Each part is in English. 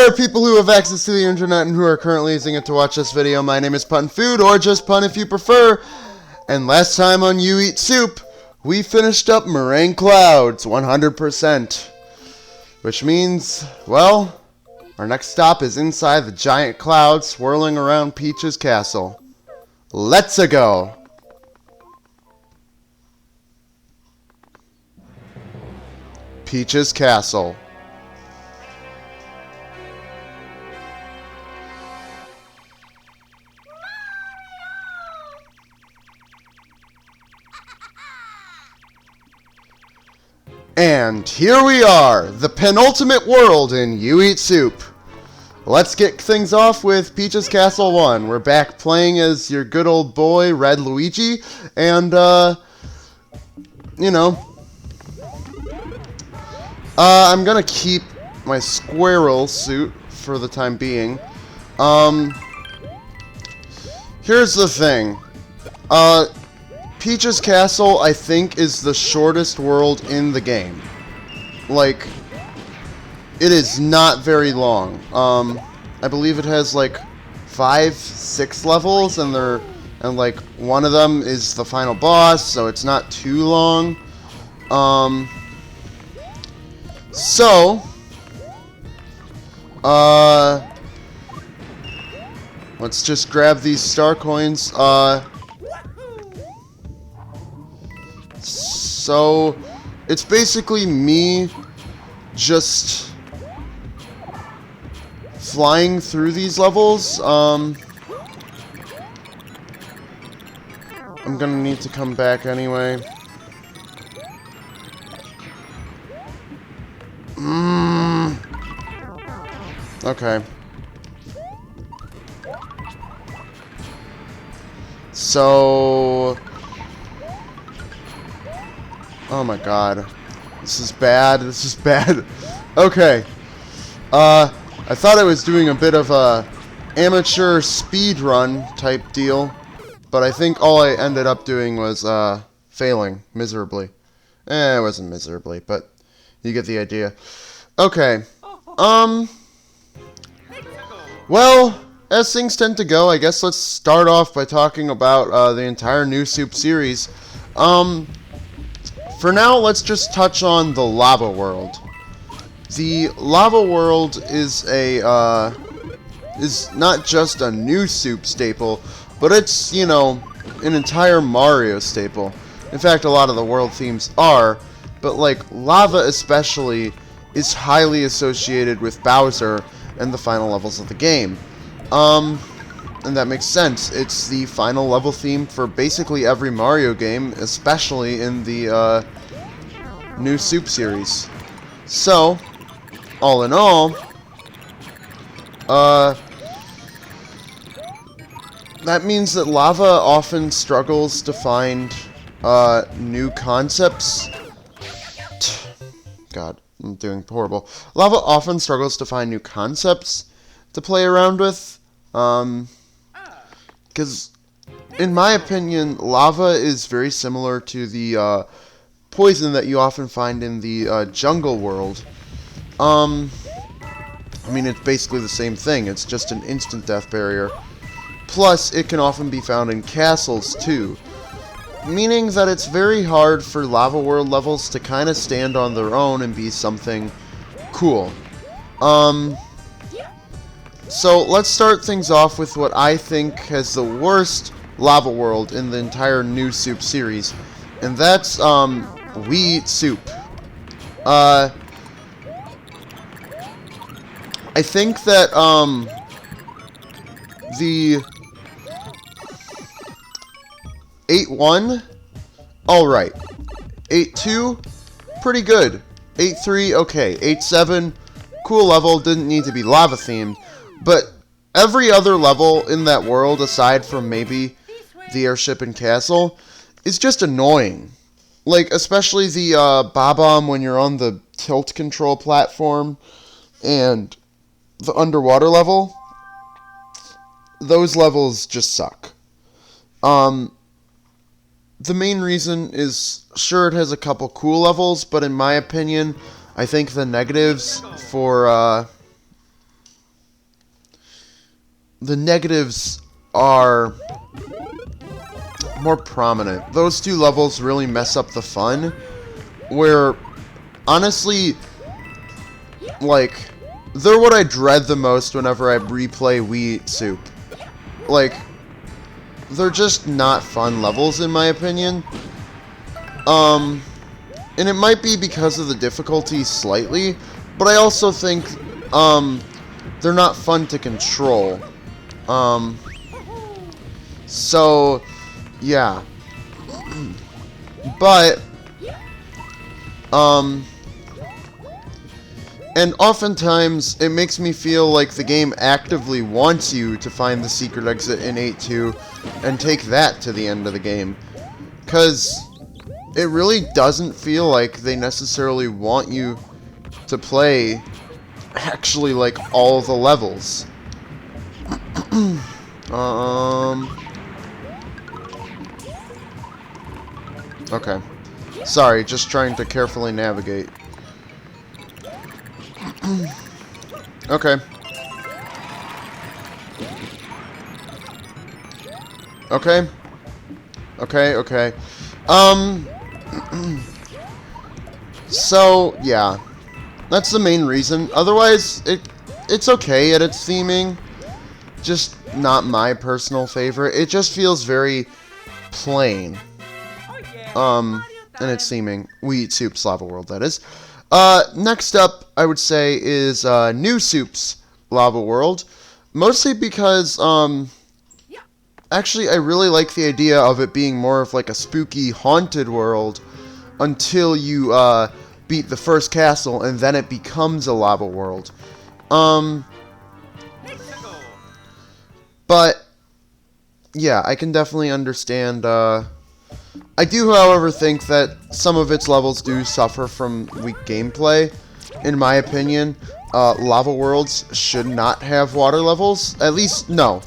there, people who have access to the internet and who are currently using it to watch this video. My name is Pun Food, or just Pun if you prefer. And last time on You Eat Soup, we finished up Meringue Clouds 100%. Which means, well, our next stop is inside the giant cloud swirling around Peach's castle. Let's-a go! Peach's castle. And here we are, the penultimate world in You Eat Soup. Let's get things off with Peach's Castle 1. We're back playing as your good old boy, Red Luigi, and, I'm gonna keep my squirrel suit for the time being. Here's the thing. Peach's Castle, I think, is the shortest world in the game. Like, it is not very long. I believe it has like 5, 6 levels, and like one of them is the final boss, so it's not too long. Let's just grab these star coins. So, it's basically me just flying through these levels. I'm gonna need to come back anyway. Okay. So... oh my god. This is bad. This is bad. Okay. I thought I was doing a bit of a amateur speed run type deal, but I think all I ended up doing was failing miserably. It wasn't miserably, but you get the idea. Okay. Well, as things tend to go, I guess let's start off by talking about the entire new Soup series. For now, let's just touch on the Lava World. The Lava World is is not just a new Soup staple, but it's, you know, an entire Mario staple. In fact, a lot of the world themes are, but like lava especially is highly associated with Bowser and the final levels of the game. And that makes sense. It's the final level theme for basically every Mario game, especially in the new Soup series. So, all in all, that means that lava often struggles to find new concepts. God, I'm doing horrible. Lava often struggles to find new concepts to play around with. Because, in my opinion, lava is very similar to the poison that you often find in the jungle world. I mean, it's basically the same thing. It's just an instant death barrier. Plus, it can often be found in castles, too. Meaning that it's very hard for Lava World levels to kind of stand on their own and be something cool. So, let's start things off with what I think has the worst Lava World in the entire new Soup series. And that's, We Eat Soup. I think that, the 8-1, alright. 8-2, pretty good. 8-3, okay. 8-7, cool level, didn't need to be lava themed. But every other level in that world, aside from maybe the airship and castle, is just annoying. Like, especially the Bob-omb when you're on the tilt control platform, and the underwater level. Those levels just suck. The main reason is, sure, it has a couple cool levels, but in my opinion, I think the negatives for the negatives are more prominent. Those two levels really mess up the fun, where, honestly, like, they're what I dread the most whenever I replay Wii Eat Soup. Like, they're just not fun levels, in my opinion. And it might be because of the difficulty slightly, but I also think, they're not fun to control. So, yeah. But, and oftentimes, it makes me feel like the game actively wants you to find the secret exit in 8-2 and take that to the end of the game. Because it really doesn't feel like they necessarily want you to play actually like all the levels. Okay. Sorry, just trying to carefully navigate. Okay. Okay. Okay. So, yeah. That's the main reason. Otherwise, it's okay at its theming. Just not my personal favorite. It just feels very plain. And its theming. Wii Eat Soup's Lava World, that is. Next up, I would say, is New Soup's Lava World. Mostly because, actually, I really like the idea of it being more of like a spooky, haunted world until you, beat the first castle, and then it becomes a lava world. But, yeah, I can definitely understand, I do, however, think that some of its levels do suffer from weak gameplay. In my opinion, lava worlds should not have water levels. At least, no.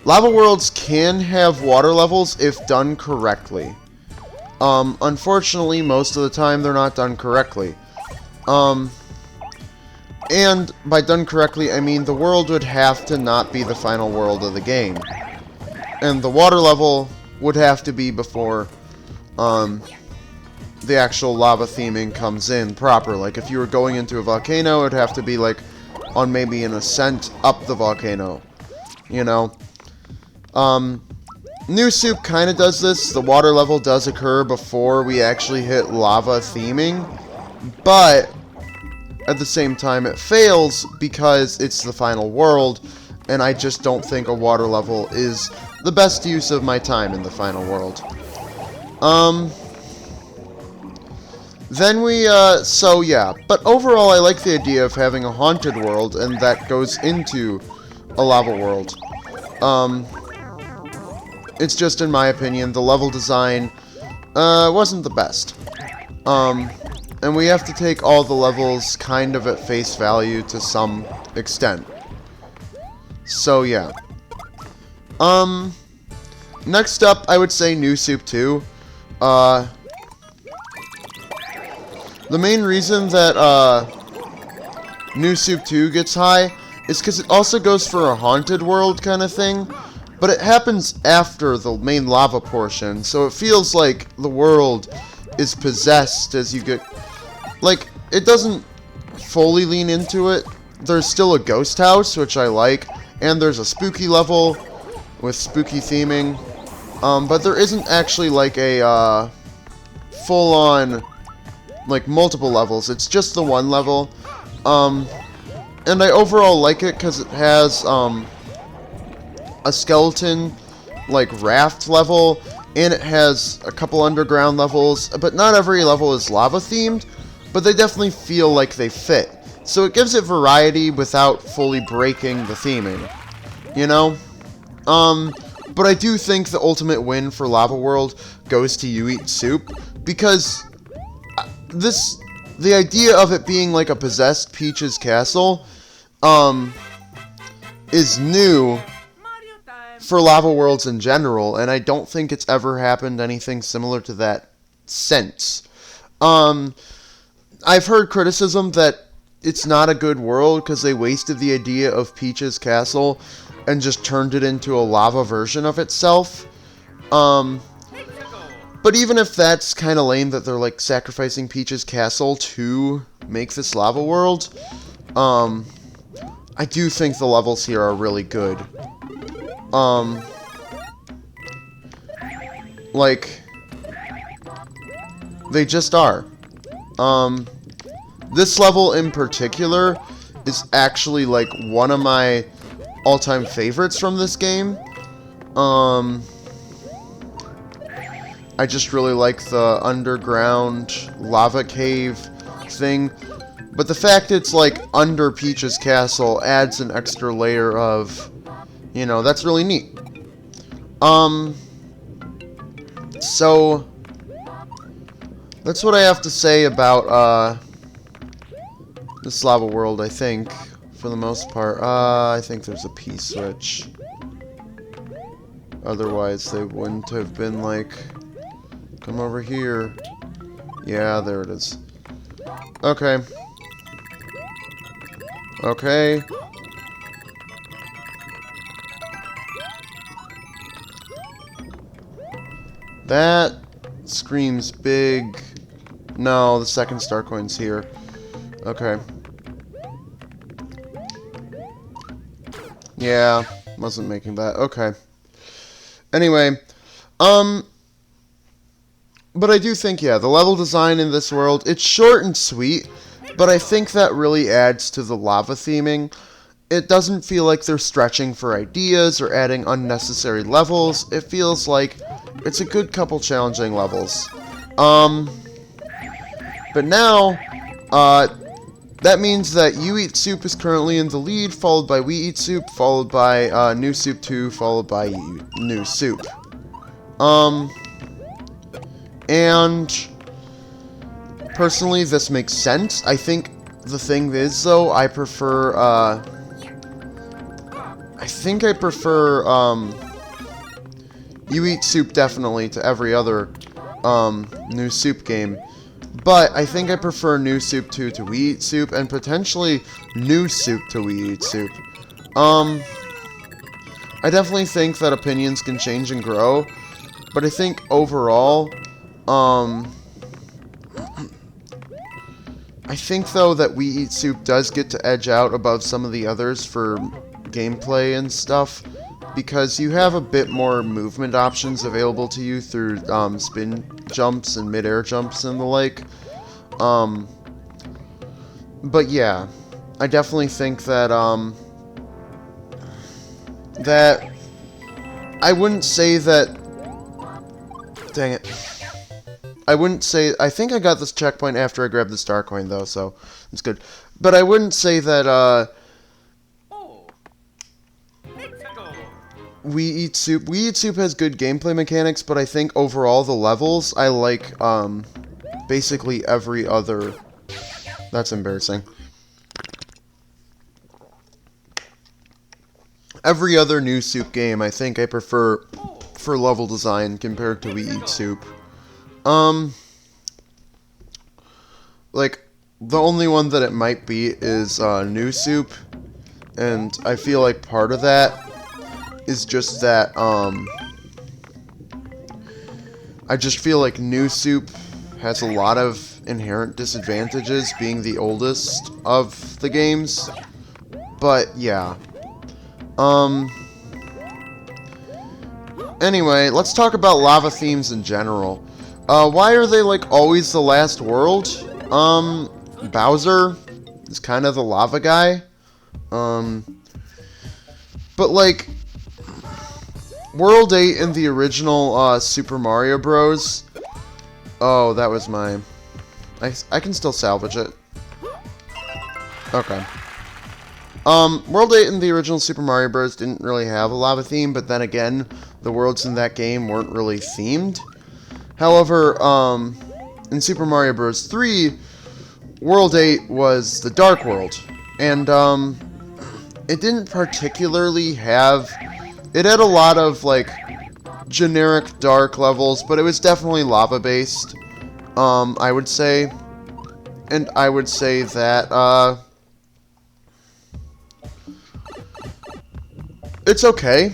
Lava worlds can have water levels if done correctly. Unfortunately, most of the time, they're not done correctly. And by done correctly, I mean the world would have to not be the final world of the game. And the water level would have to be before, the actual lava theming comes in proper. Like, if you were going into a volcano, it would have to be, like, on maybe an ascent up the volcano. You know? New Soup kind of does this. The water level does occur before we actually hit lava theming. But, at the same time, it fails because it's the final world, and I just don't think a water level is the best use of my time in the final world. Then we, so yeah. But overall, I like the idea of having a haunted world, and that goes into a lava world. It's just, in my opinion, the level design, wasn't the best. And we have to take all the levels kind of at face value to some extent. So, yeah. Next up, I would say New Soup 2. The main reason that, New Soup 2 gets high is because it also goes for a haunted world kind of thing, but it happens after the main lava portion, so it feels like the world is possessed as you get... Like, it doesn't fully lean into it. There's still a ghost house, which I like, and there's a spooky level with spooky theming, but there isn't actually, like, a, full-on, like, multiple levels. It's just the one level, and I overall like it because it has, a skeleton, like, raft level, and it has a couple underground levels, but not every level is lava-themed, but they definitely feel like they fit. So it gives it variety without fully breaking the theming, you know? But I do think the ultimate win for Lava World goes to You Eat Soup, because the idea of it being like a possessed Peach's castle, is new for Lava Worlds in general, and I don't think it's ever happened anything similar to that since. I've heard criticism that it's not a good world because they wasted the idea of Peach's castle, and just turned it into a lava version of itself. But even if that's kind of lame that they're like sacrificing Peach's castle to make this lava world, I do think the levels here are really good. Like, they just are. This level in particular is actually like one of my all-time favorites from this game. I just really like the underground lava cave thing. But the fact it's like under Peach's castle adds an extra layer of, you know, that's really neat. So that's what I have to say about this lava world, I think, for the most part. I think there's a P switch. Otherwise they wouldn't have been like, come over here. Yeah, there it is. Okay. Okay. That screams big. No, the second star coin's here. Okay. Yeah, wasn't making that. Okay. Anyway, but I do think, yeah, the level design in this world, it's short and sweet, but I think that really adds to the lava theming. It doesn't feel like they're stretching for ideas or adding unnecessary levels. It feels like it's a good couple challenging levels. But now, that means that You Eat Soup is currently in the lead, followed by We Eat Soup, followed by New Soup 2, followed by New Soup. And personally, this makes sense. I think the thing is, though, I prefer, You Eat Soup definitely to every other, New Soup game. But I think I prefer New Soup 2 to We Eat Soup, and potentially New Soup to We Eat Soup. I definitely think that opinions can change and grow, but I think overall, I think, though, that We Eat Soup does get to edge out above some of the others for gameplay and stuff, because you have a bit more movement options available to you through spin jumps and mid-air jumps and the like. But yeah, I definitely think that that I wouldn't say that. Dang it. I wouldn't say. I think I got this checkpoint after I grabbed the star coin, though, so it's good. But I wouldn't say that We Eat Soup. We Eat Soup has good gameplay mechanics, but I think overall the levels I like basically every other. That's embarrassing. Every other New Soup game, I think I prefer for level design compared to We Eat Soup. Like, the only one that it might be is New Soup, and I feel like part of that is just that, I just feel like New Soup has a lot of inherent disadvantages, being the oldest of the games, but yeah. Anyway, let's talk about lava themes in general. Why are they, like, always the last world? Bowser is kind of the lava guy. But, like, World 8 in the original, Super Mario Bros. Oh, that was my... I can still salvage it. Okay. World 8 in the original Super Mario Bros. Didn't really have a lava theme, but then again, the worlds in that game weren't really themed. However, in Super Mario Bros. 3, World 8 was the Dark World, and, it didn't particularly have... It had a lot of, like, generic dark levels, but it was definitely lava-based, I would say. And I would say that, It's okay.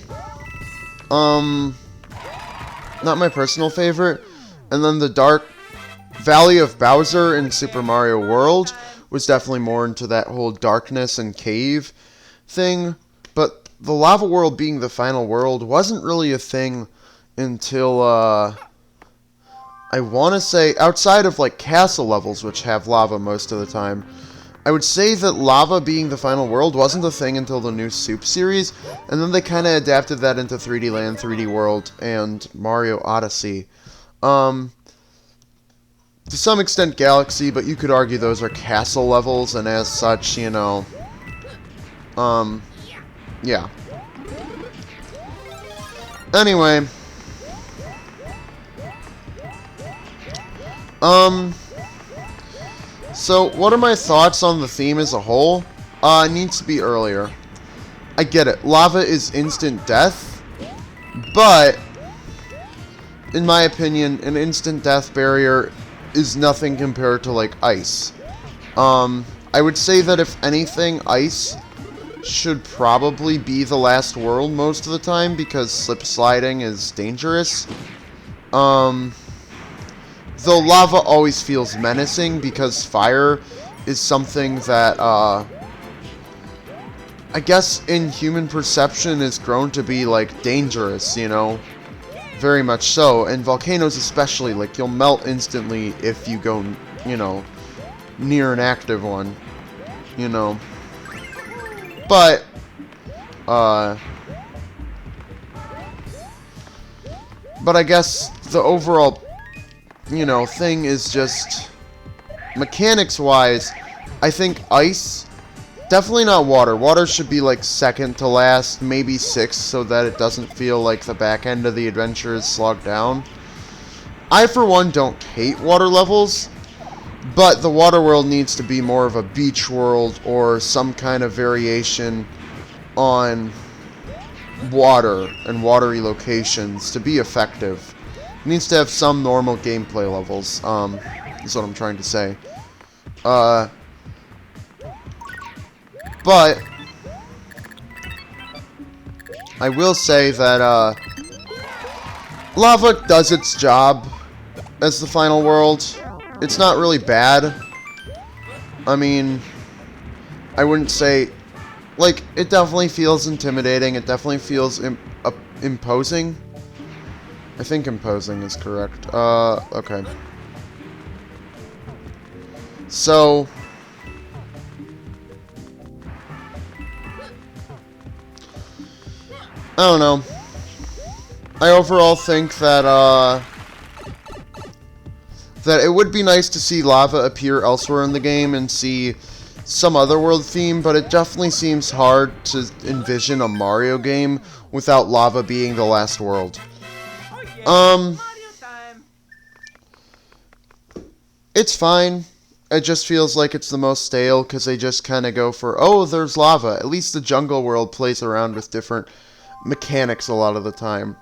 Not my personal favorite. And then the Dark Valley of Bowser in Super Mario World was definitely more into that whole darkness and cave thing. But the lava world being the final world wasn't really a thing until, I want to say, outside of, like, castle levels, which have lava most of the time. I would say that lava being the final world wasn't a thing until the new Soup series, and then they kind of adapted that into 3D Land, 3D World, and Mario Odyssey. To some extent Galaxy, but you could argue those are castle levels, and as such, you know, yeah. Anyway, so what are my thoughts on the theme as a whole? It needs to be earlier. I get it, lava is instant death, but in my opinion, an instant death barrier is nothing compared to, like, ice. I would say that if anything, ice should probably be the last world most of the time, because slip sliding is dangerous. Though lava always feels menacing, because fire is something that, I guess in human perception is grown to be, like, dangerous, you know? Very much so, and volcanoes especially, like, you'll melt instantly if you go, you know, near an active one, you know. But, but I guess the overall, you know, thing is just, mechanics-wise, I think ice, definitely not water. Water should be, like, second to last, maybe sixth, so that it doesn't feel like the back end of the adventure is slogged down. I, for one, don't hate water levels, but the water world needs to be more of a beach world or some kind of variation on water and watery locations to be effective. It needs to have some normal gameplay levels, is what I'm trying to say. But I will say that lava does its job as the final world. It's not really bad. I mean, I wouldn't say, like, it definitely feels intimidating. It definitely feels imposing. I think imposing is correct. Okay. So, I don't know. I overall think that, that it would be nice to see lava appear elsewhere in the game and see some other world theme, but it definitely seems hard to envision a Mario game without lava being the last world. It's fine. It just feels like it's the most stale, because they just kind of go for, oh, there's lava. At least the jungle world plays around with different mechanics a lot of the time.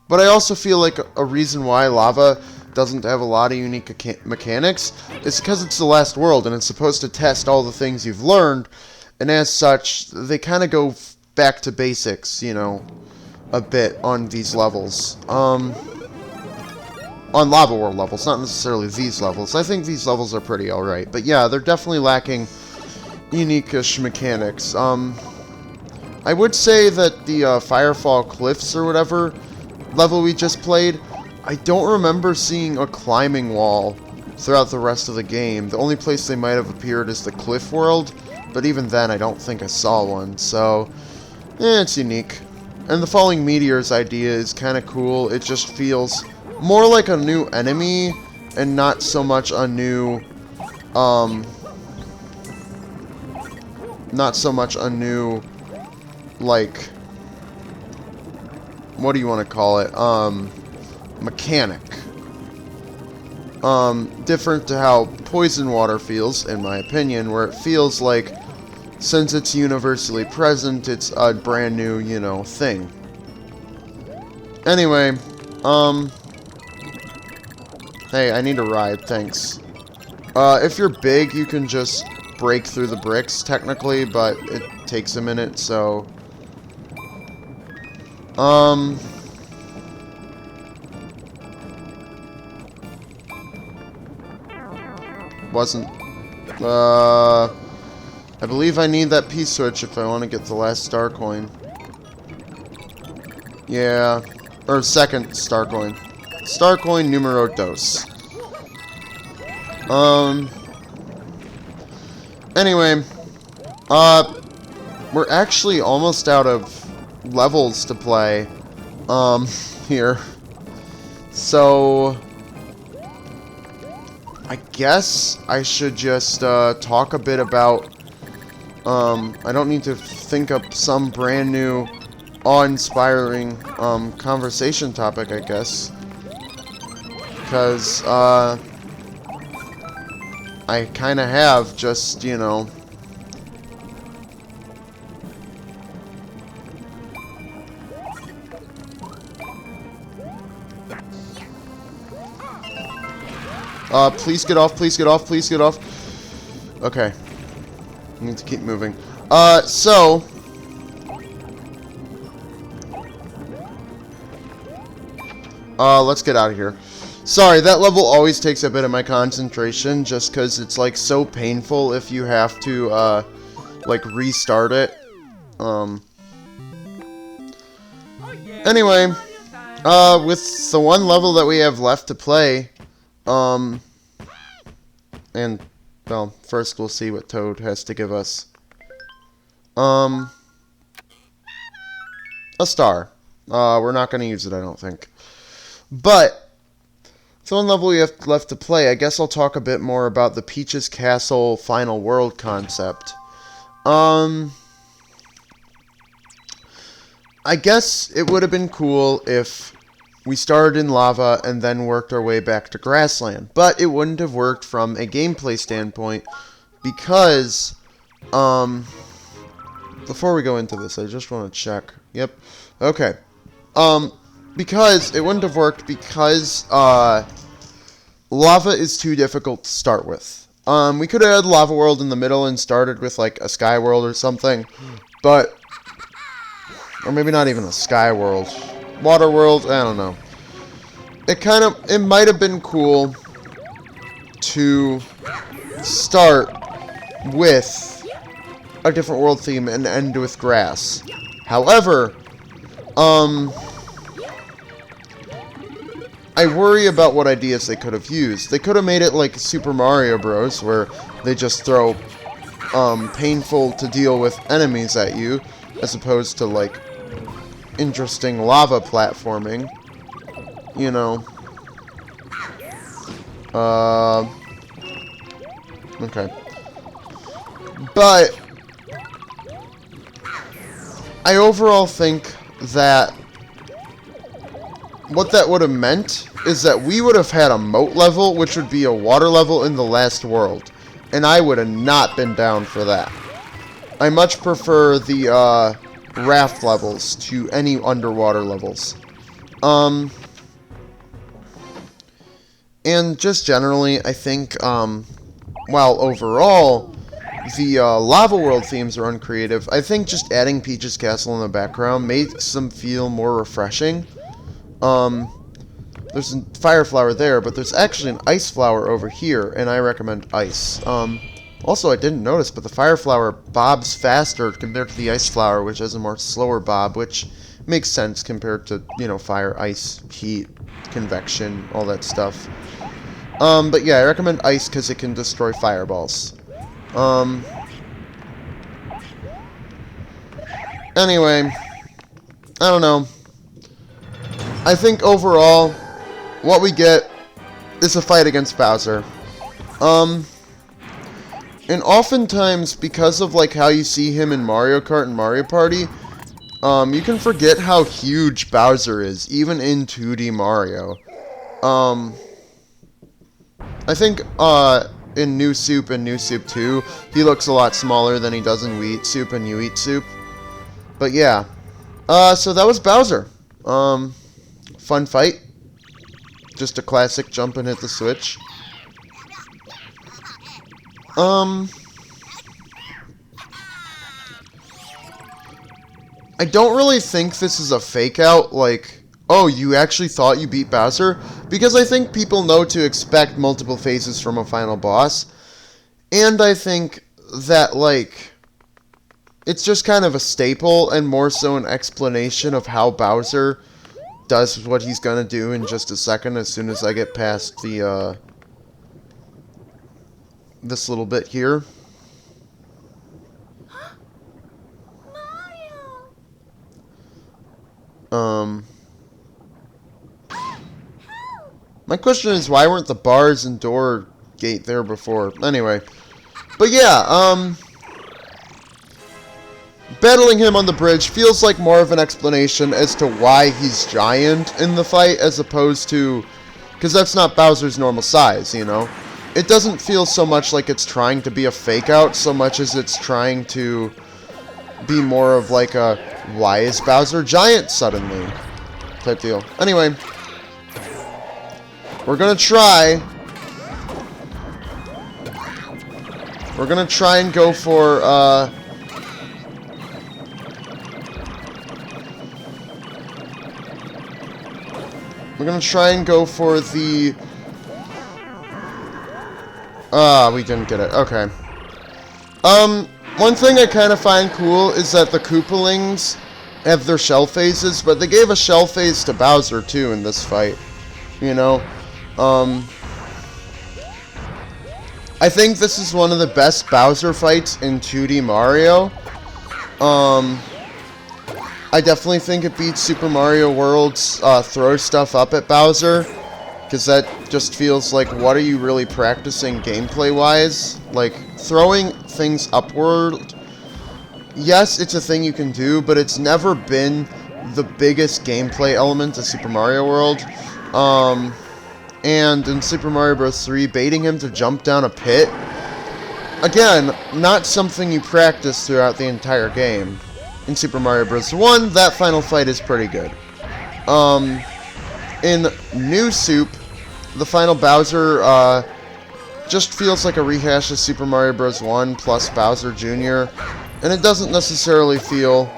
But I also feel like a reason why lava doesn't have a lot of unique mechanics is because it's the last world, and it's supposed to test all the things you've learned, and as such, they kind of go back to basics, you know, a bit on these levels. On Lava World levels, not necessarily these levels. I think these levels are pretty alright, but yeah, they're definitely lacking unique-ish mechanics. I would say that the Firefall Cliffs or whatever level we just played, I don't remember seeing a climbing wall throughout the rest of the game. The only place they might have appeared is the Cliff World, but even then I don't think I saw one, so it's unique. And the Falling Meteors idea is kind of cool. It just feels more like a new enemy and not so much a new, like, what do you want to call it, mechanic. Different to how poison water feels, in my opinion, where it feels like, since it's universally present, it's a brand new, you know, thing. Anyway, hey, I need a ride, thanks. If you're big, you can just break through the bricks, technically, but it takes a minute, so Um... Wasn't... I believe I need that P-switch if I want to get the last star coin. Yeah. Or second star coin. Star coin numero dos. Anyway. We're actually almost out of levels to play. Here. So... I guess I should just, talk a bit about... I don't need to think up some brand new, awe-inspiring, conversation topic, I guess. Because, I kinda have just, you know... please get off, please get off, please get off. Okay. I need to keep moving. So... let's get out of here. Sorry, that level always takes a bit of my concentration, just because it's, like, so painful if you have to, like, restart it. Anyway, with the one level that we have left to play, and, well, first we'll see what Toad has to give us. A star. We're not going to use it, I don't think. But, so one level we have left to play, I guess I'll talk a bit more about the Peach's Castle Final World concept. I guess it would have been cool if we started in lava and then worked our way back to grassland. But it wouldn't have worked from a gameplay standpoint because, before we go into this, I just want to check. Yep. Okay. Because it wouldn't have worked because, lava is too difficult to start with. We could have had Lava World in the middle and started with, like, a Sky World or something. But, or maybe not even a Sky World. Water World, I don't know. It might have been cool to start with a different world theme and end with grass. However, I worry about what ideas they could have used. They could have made it like Super Mario Bros., where they just throw painful to deal with enemies at you, as opposed to, like, interesting lava platforming. You know. Okay. But I overall think that what that would have meant is that we would have had a moat level, which would be a water level in the last world. And I would have not been down for that. I much prefer the, raft levels to any underwater levels. And just generally, I think, while overall the Lava World themes are uncreative, I think just adding Peach's Castle in the background makes them feel more refreshing. There's a fire flower there, but there's actually an ice flower over here, and I recommend ice. Also, I didn't notice, but the fire flower bobs faster compared to the ice flower, which has a more slower bob, which makes sense compared to, you know, fire, ice, heat, convection, all that stuff. But yeah, I recommend ice because it can destroy fireballs. Anyway, I don't know. I think overall, what we get is a fight against Bowser. And oftentimes, because of, like, how you see him in Mario Kart and Mario Party, you can forget how huge Bowser is, even in 2D Mario. I think, in New Soup and New Soup 2, he looks a lot smaller than he does in We Eat Soup and You Eat Soup. But yeah. So that was Bowser. Fun fight. Just a classic jump and hit the switch. I don't really think this is a fake out, like, oh, you actually thought you beat Bowser? Because I think people know to expect multiple phases from a final boss. And I think that, like, it's just kind of a staple and more so an explanation of how Bowser does what he's gonna do in just a second as soon as I get past the, this little bit here. My question is, why weren't the bars and door gate there before? Anyway. But yeah, battling him on the bridge feels like more of an explanation as to why he's giant in the fight, as opposed to... because that's not Bowser's normal size, you know? It doesn't feel so much like it's trying to be a fake-out, so much as it's trying to be more of like a, why is Bowser giant suddenly? Type deal. Anyway. We're gonna try... we're gonna try and go for, we're gonna try and go for the... we didn't get it. Okay. One thing I kind of find cool is that the Koopalings have their shell phases, but they gave a shell phase to Bowser, too, in this fight. You know? I think this is one of the best Bowser fights in 2D Mario. I definitely think it beats Super Mario World's throw stuff up at Bowser, because that just feels like, what are you really practicing gameplay-wise? Like, throwing things upward, yes, it's a thing you can do, but it's never been the biggest gameplay element of Super Mario World. And in Super Mario Bros. 3, baiting him to jump down a pit, again, not something you practice throughout the entire game. In Super Mario Bros. 1, that final fight is pretty good. In New Soup, the final Bowser, just feels like a rehash of Super Mario Bros. 1 plus Bowser Jr., and it doesn't necessarily feel,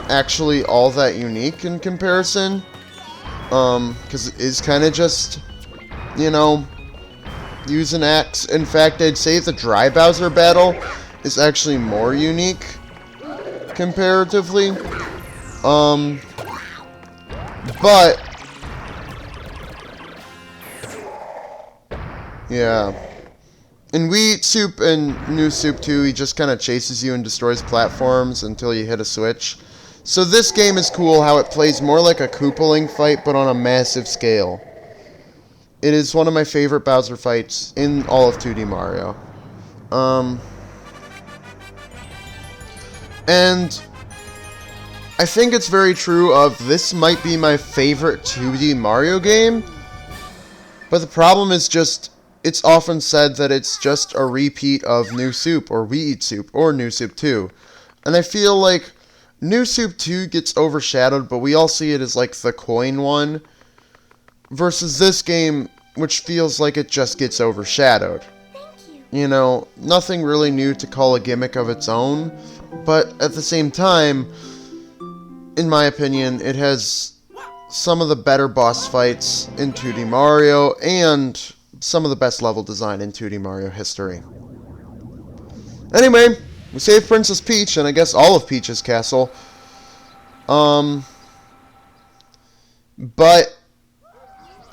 actually all that unique in comparison. Because it is kind of just, you know, use an axe. In fact, I'd say the Dry Bowser battle is actually more unique, comparatively. But, yeah. In Wheat Soup and New Soup 2, he just kind of chases you and destroys platforms until you hit a switch. So this game is cool how it plays more like a Koopaling fight, but on a massive scale. It is one of my favorite Bowser fights in all of 2D Mario. And I think it's very true of, this might be my favorite 2D Mario game, but the problem is just, it's often said that it's just a repeat of New Soup, or We Eat Soup, or New Soup 2. And I feel like New Soup 2 gets overshadowed, but we all see it as like the coin one, versus this game, which feels like it just gets overshadowed. You know, nothing really new to call a gimmick of its own, but at the same time, in my opinion, it has some of the better boss fights in 2D Mario, and some of the best level design in 2D Mario history. Anyway, we saved Princess Peach, and I guess all of Peach's castle. But,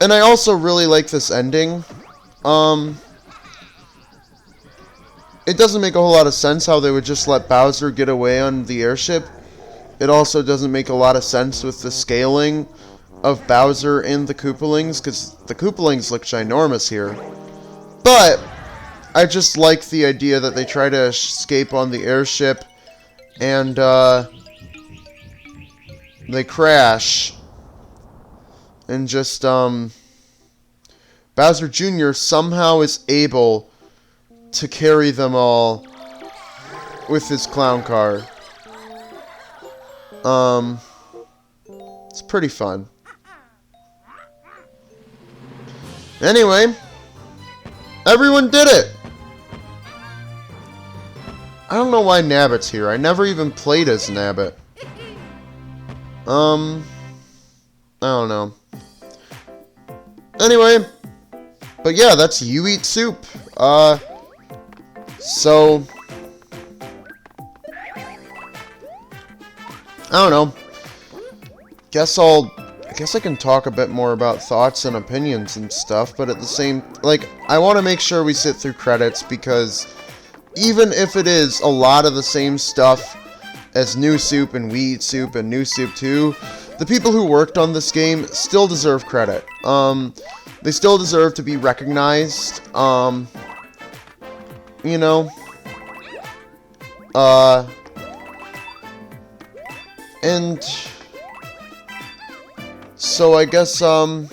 and I also really like this ending. It doesn't make a whole lot of sense how they would just let Bowser get away on the airship. It also doesn't make a lot of sense with the scaling of Bowser and the Koopalings, because the Koopalings look ginormous here. But I just like the idea that they try to escape on the airship, and they crash, and just Bowser Jr. somehow is able to carry them all with his clown car. It's pretty fun. Anyway, everyone did it! I don't know why Nabbit's here. I never even played as Nabbit. I don't know. Anyway, but yeah, that's You Eat Soup. So I don't know. I guess I can talk a bit more about thoughts and opinions and stuff, but at the same, like, I want to make sure we sit through credits because even if it is a lot of the same stuff as New Soup and We Eat Soup and New Soup 2, the people who worked on this game still deserve credit. They still deserve to be recognized. You know, and so I guess, I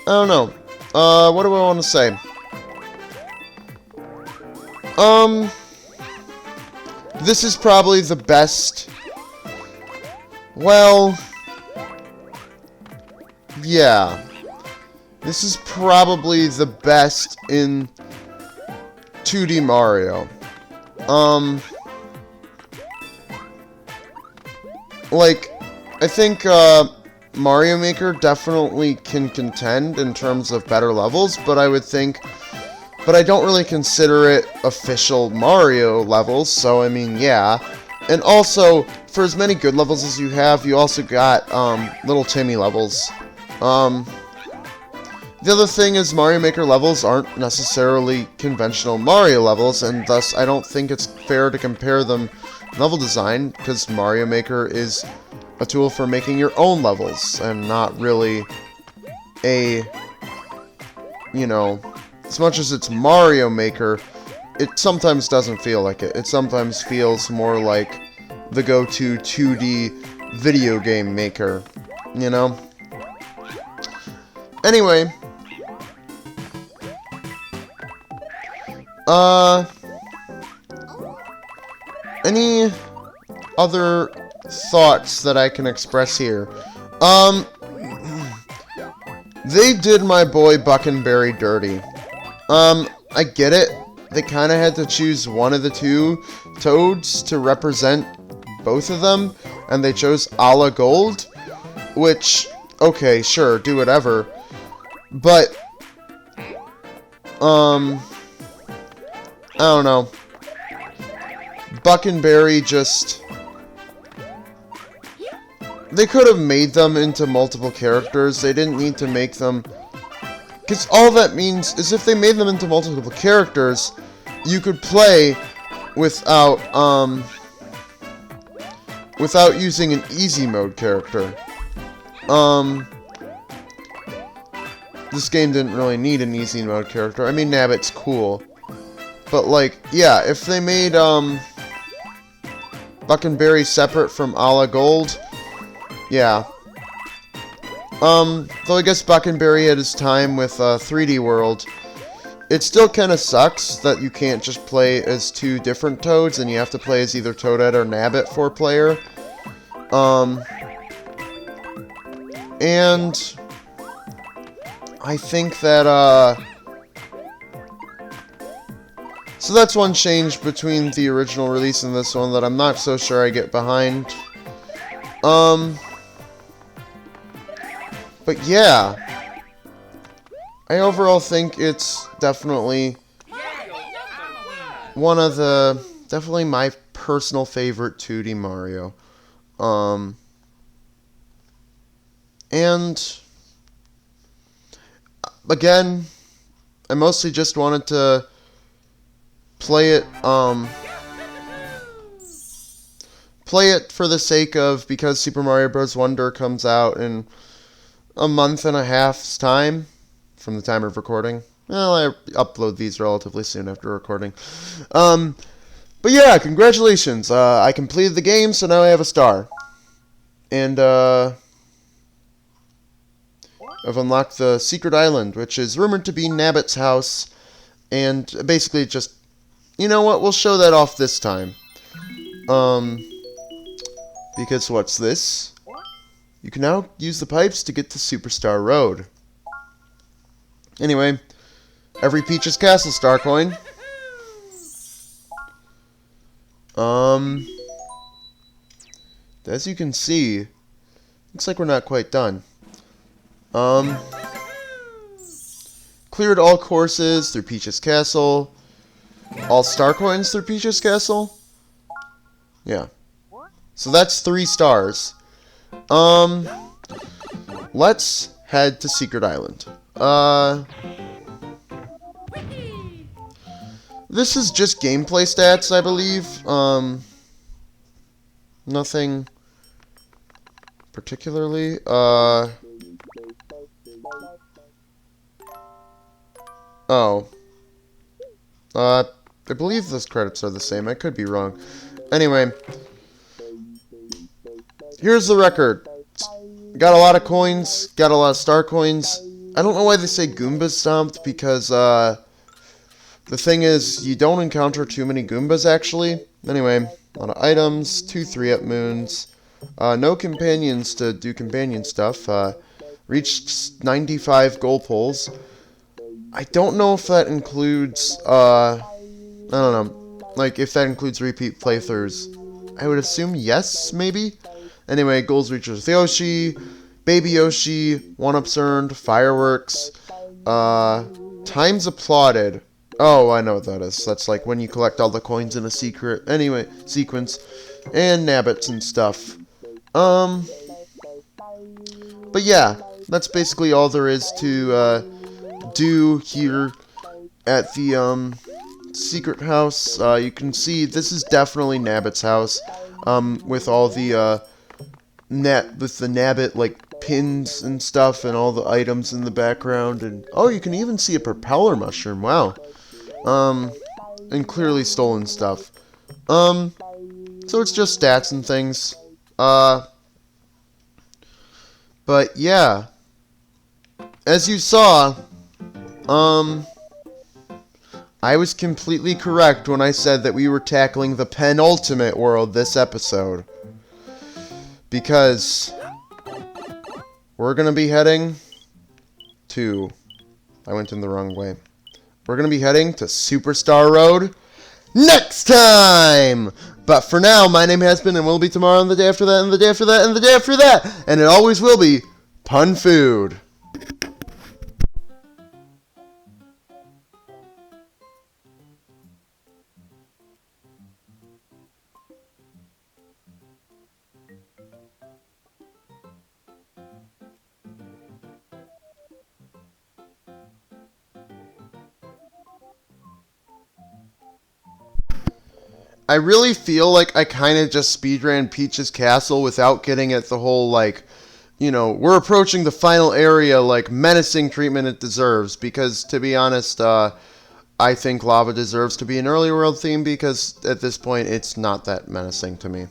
don't know. What do I want to say? This is probably the best. Well, yeah. This is probably the best in 2D Mario. Like, I think, Mario Maker definitely can contend in terms of better levels, but I don't really consider it official Mario levels, so I mean, yeah. And also, for as many good levels as you have, you also got, Little Timmy levels. The other thing is Mario Maker levels aren't necessarily conventional Mario levels, and thus I don't think it's fair to compare them level design, because Mario Maker is a tool for making your own levels, and not really a, you know, as much as it's Mario Maker, it sometimes doesn't feel like it. It sometimes feels more like the go-to 2D video game maker, you know? Anyway, any other thoughts that I can express here? They did my boy Buckenberry dirty. I get it. They kind of had to choose one of the two Toads to represent both of them, and they chose a la Gold, which, okay, sure, do whatever. But, I don't know. Buckenberry just... They could have made them into multiple characters. They didn't need to make them... Because all that means is if they made them into multiple characters, you could play without, without using an easy mode character. This game didn't really need an easy mode character. I mean, Nabbit's cool. But, like, yeah, if they made, Buckenberry separate from a la Gold, yeah. Though I guess Buckenberry had his time with, 3D World, it still kind of sucks that you can't just play as two different Toads, and you have to play as either Toadette or Nabbit 4-player. And I think that, so that's one change between the original release and this one that I'm not so sure I get behind. But yeah, I overall think it's definitely one of the, definitely my personal favorite 2D Mario. And again, I mostly just wanted to play it for the sake of, because Super Mario Bros. Wonder comes out in a month and a half's time from the time of recording. Well, I upload these relatively soon after recording. But yeah, congratulations. I completed the game, so now I have a star. And, I've unlocked the Secret Island, which is rumored to be Nabbit's house. And basically just, you know what, we'll show that off this time. Because what's this? You can now use the pipes to get to Superstar Road. Anyway, Every Peach's Castle star coin. As you can see, looks like we're not quite done. Cleared all courses through Peach's Castle. All star coins through Peach's Castle. Yeah. So that's 3 stars. Let's head to Secret Island. This is just gameplay stats, I believe. Nothing particularly. Oh. I believe those credits are the same. I could be wrong. Anyway. Here's the record. Got a lot of coins. Got a lot of star coins. I don't know why they say Goomba stomped, because, the thing is, you don't encounter too many Goombas, actually. Anyway, a lot of items, 2 3-up moons. No companions to do companion stuff. Reached 95 goal pulls. I don't know if that includes, I don't know, like, if that includes repeat playthroughs. I would assume yes, maybe? Anyway, goals reached with Yoshi, Baby Yoshi, 1-ups earned, fireworks, times applauded. Oh, I know what that is. That's like when you collect all the coins in a sequence, and nabbits and stuff. But yeah, that's basically all there is to, do here at the, secret house. You can see this is definitely Nabbit's house, with all the, with the Nabbit, like, pins and stuff, and all the items in the background, and, oh, you can even see a propeller mushroom, wow. And clearly stolen stuff. So it's just stats and things. But yeah. As you saw, I was completely correct when I said that we were tackling the penultimate world this episode. Because we're gonna be heading to... I went in the wrong way. We're going to be heading to Superstar Road next time! But for now, my name has been and will be tomorrow and the day after that and the day after that and the day after that. And it always will be Pun Food. I really feel like I kind of just speedran Peach's Castle without getting at the whole, like, you know, we're approaching the final area, like, menacing treatment it deserves. Because, to be honest, I think Lava deserves to be an early world theme because, at this point, it's not that menacing to me.